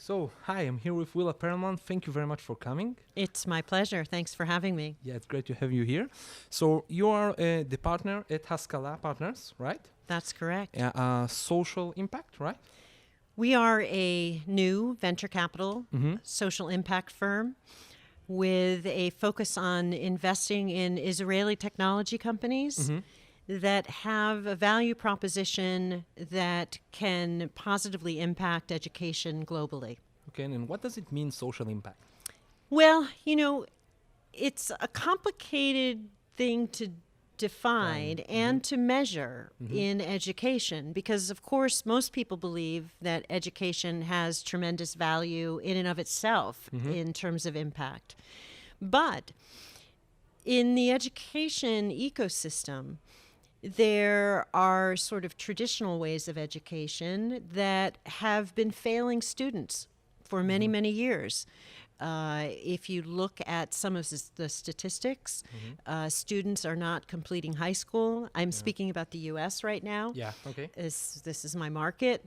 So, hi, I'm here with Willa Perlman. Thank you very much for coming. It's my pleasure. Thanks for having me. Yeah, it's great to have you here. So, you are the partner at Haskala Partners, right? That's correct. Social impact, right? We are a new venture capital social impact firm with a focus on investing in Israeli technology companies that have a value proposition that can positively impact education globally. Okay, and what does it mean, social impact? Well, it's a complicated thing to define and to measure in education because, of course, most people believe that education has tremendous value in and of itself in terms of impact. But in the education ecosystem, there are sort of traditional ways of education that have been failing students for many, many years. If you look at some of the statistics, students are not completing high school. I'm speaking about the U.S. right now. Yeah, okay. This is my market.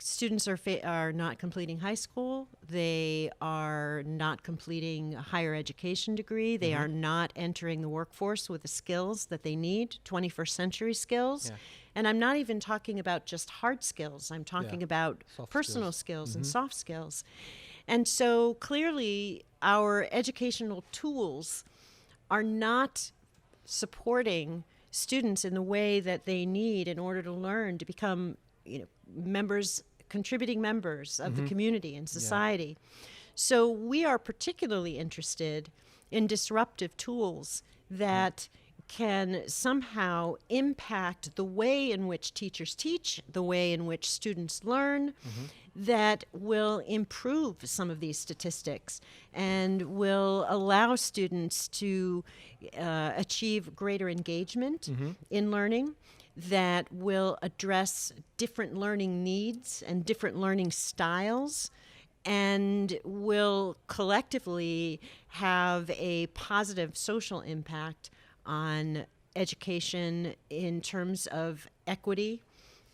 Students are not completing high school. They are not completing a higher education degree. They are not entering the workforce with the skills that they need, 21st century skills. Yeah. And I'm not even talking about just hard skills. I'm talking about soft personal skills and soft skills. And so clearly our educational tools are not supporting students in the way that they need in order to learn to become contributing members of the community and society. So we are particularly interested in disruptive tools that can somehow impact the way in which teachers teach, the way in which students learn, that will improve some of these statistics and will allow students to achieve greater engagement in learning, that will address different learning needs and different learning styles, and will collectively have a positive social impact on education in terms of equity,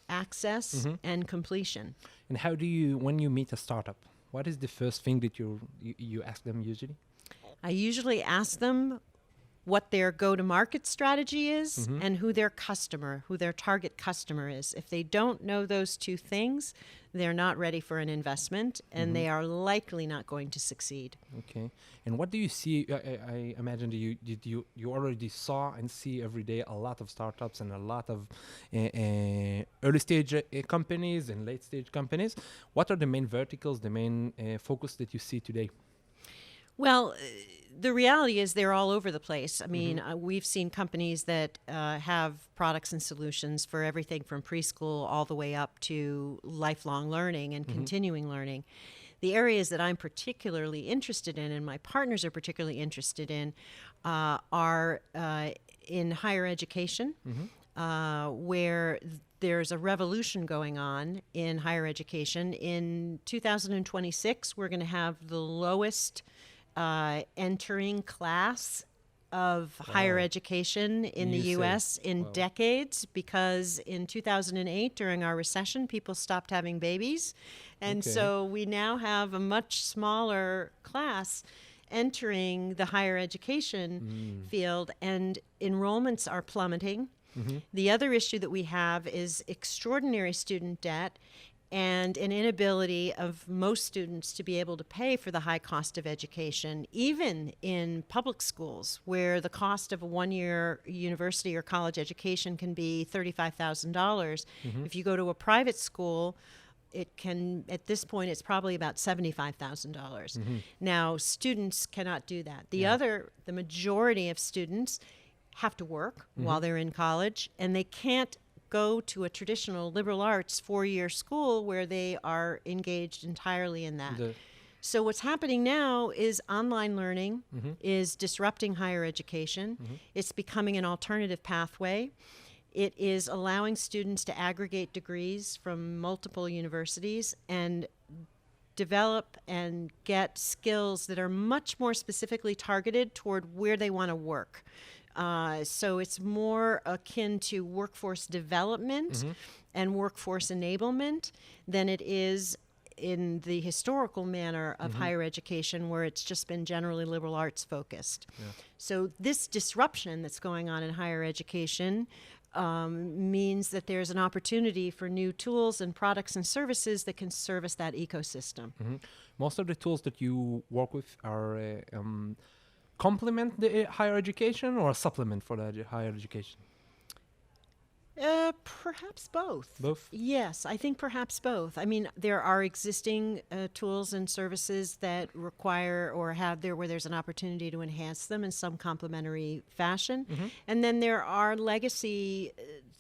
access, and completion. And how do you, when you meet a startup, what is the first thing that you ask them usually? I usually ask them what their go-to-market strategy is and who their target customer is. If they don't know those two things, they're not ready for an investment, and they are likely not going to succeed. Okay. And what do you see? I imagine that you already saw and see every day a lot of startups and a lot of early-stage companies and late-stage companies. What are the main verticals, the main focus that you see today? Well, the reality is they're all over the place. I mean, we've seen companies that have products and solutions for everything from preschool all the way up to lifelong learning and continuing learning. The areas that I'm particularly interested in and my partners are particularly interested in are in higher education, where there's a revolution going on in higher education. In 2026, we're going to have the lowest entering class of higher education in the U.S. in decades, because in 2008, during our recession, people stopped having babies. And so we now have a much smaller class entering the higher education field, and enrollments are plummeting. The other issue that we have is extraordinary student debt and an inability of most students to be able to pay for the high cost of education, even in public schools, where the cost of a one-year university or college education can be $35,000. If you go to a private school, it can, at this point, it's probably about $75,000. Now, students cannot do that. The majority of students have to work while they're in college, and they can't go to a traditional liberal arts 4-year school where they are engaged entirely in that. So what's happening now is online learning is disrupting higher education. It's becoming an alternative pathway. It is allowing students to aggregate degrees from multiple universities and develop and get skills that are much more specifically targeted toward where they want to work. So it's more akin to workforce development and workforce enablement than it is in the historical manner of higher education, where it's just been generally liberal arts focused. Yeah. So this disruption that's going on in higher education means that there's an opportunity for new tools and products and services that can service that ecosystem. Most of the tools that you work with are complement the higher education or a supplement for the higher education? Perhaps both. Both? Yes, I think perhaps both. I mean, there are existing tools and services that require or have there where there's an opportunity to enhance them in some complementary fashion. And then there are legacy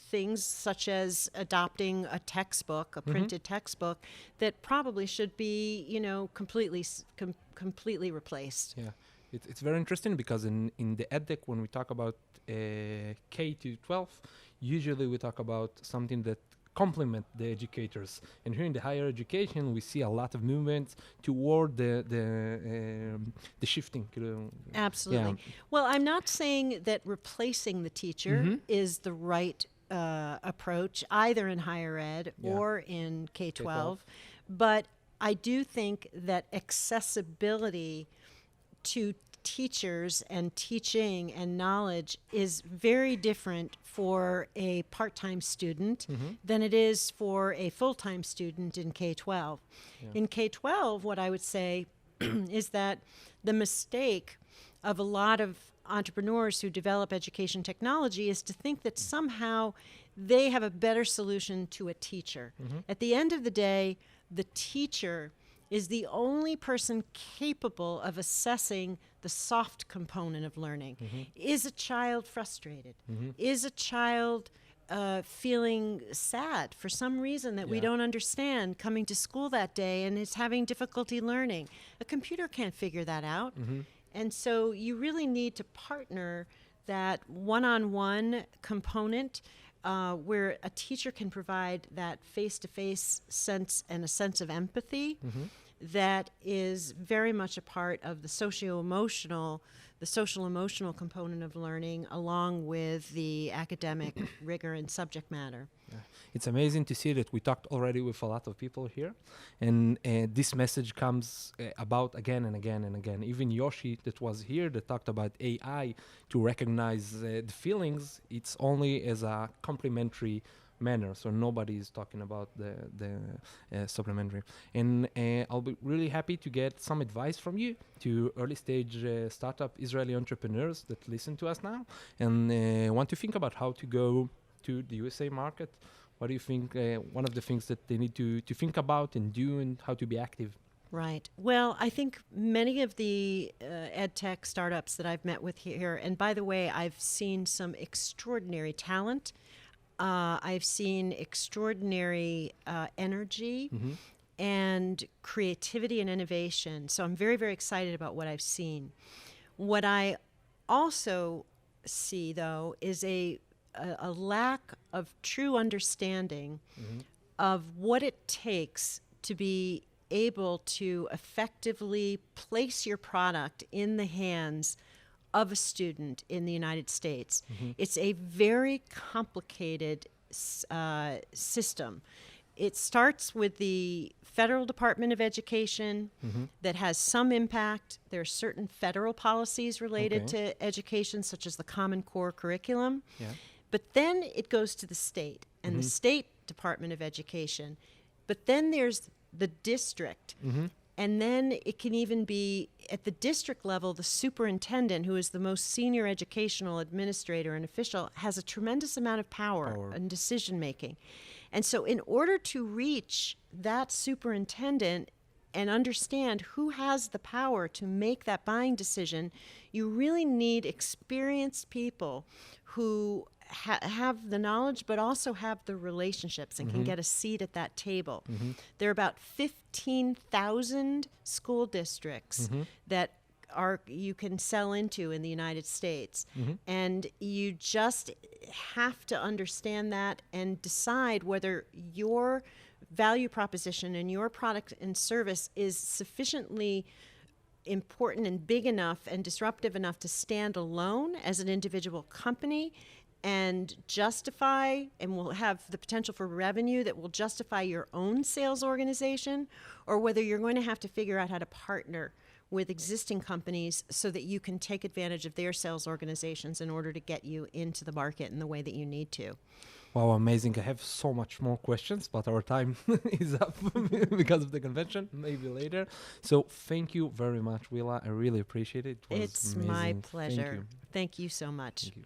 things such as adopting a textbook, a printed textbook, that probably should be, completely replaced. Yeah. It's very interesting because in the EdTech, when we talk about K to 12, usually we talk about something that complement the educators. And here in the higher education, we see a lot of movements toward the shifting. Absolutely. Yeah. Well, I'm not saying that replacing the teacher is the right approach, either in higher ed or in K-12. But I do think that accessibility to teachers and teaching and knowledge is very different for a part-time student than it is for a full-time student in K-12. In K-12, what I would say is that the mistake of a lot of entrepreneurs who develop education technology is to think that somehow they have a better solution to a teacher. At the end of the day, the teacher is the only person capable of assessing the soft component of learning. Is a child frustrated? Is a child feeling sad for some reason that we don't understand, coming to school that day and is having difficulty learning? A computer can't figure that out. And so you really need to partner that one-on-one component where a teacher can provide that face-to-face sense and a sense of empathy that is very much a part of the social-emotional component of learning, along with the academic rigor and subject matter. Yeah. It's amazing to see that we talked already with a lot of people here, and this message comes about again and again and again. Even Yoshi that was here that talked about AI to recognize the feelings, it's only as a complementary manner, so nobody is talking about the supplementary. And I'll be really happy to get some advice from you to early stage startup Israeli entrepreneurs that listen to us now and want to think about how to go to the USA market. What do you think one of the things that they need to think about and do, and how to be active? Right. Well, I think many of the ed tech startups that I've met with here, and by the way, I've seen some extraordinary talent. I've seen extraordinary energy and creativity and innovation. So I'm very, very excited about what I've seen. What I also see, though, is a lack of true understanding of what it takes to be able to effectively place your product in the hands of a student in the United States. It's a very complicated system. It starts with the Federal Department of Education that has some impact. There are certain federal policies related to education, such as the Common Core curriculum. But then it goes to the state and the State Department of Education. But then there's the district. And then it can even be, at the district level, the superintendent, who is the most senior educational administrator and official, has a tremendous amount of power and decision-making. And so in order to reach that superintendent and understand who has the power to make that buying decision, you really need experienced people who have the knowledge, but also have the relationships and can get a seat at that table. There are about 15,000 school districts that you can sell into in the United States. And you just have to understand that and decide whether your value proposition and your product and service is sufficiently important and big enough and disruptive enough to stand alone as an individual company, and justify and will have the potential for revenue that will justify your own sales organization, or whether you're going to have to figure out how to partner with existing companies so that you can take advantage of their sales organizations in order to get you into the market in the way that you need to. Wow, amazing. I have so much more questions, but our time is up because of the convention, maybe later. So thank you very much, Willa. I really appreciate it. It was It's amazing. my pleasure. Thank you. Thank you so much. Thank you.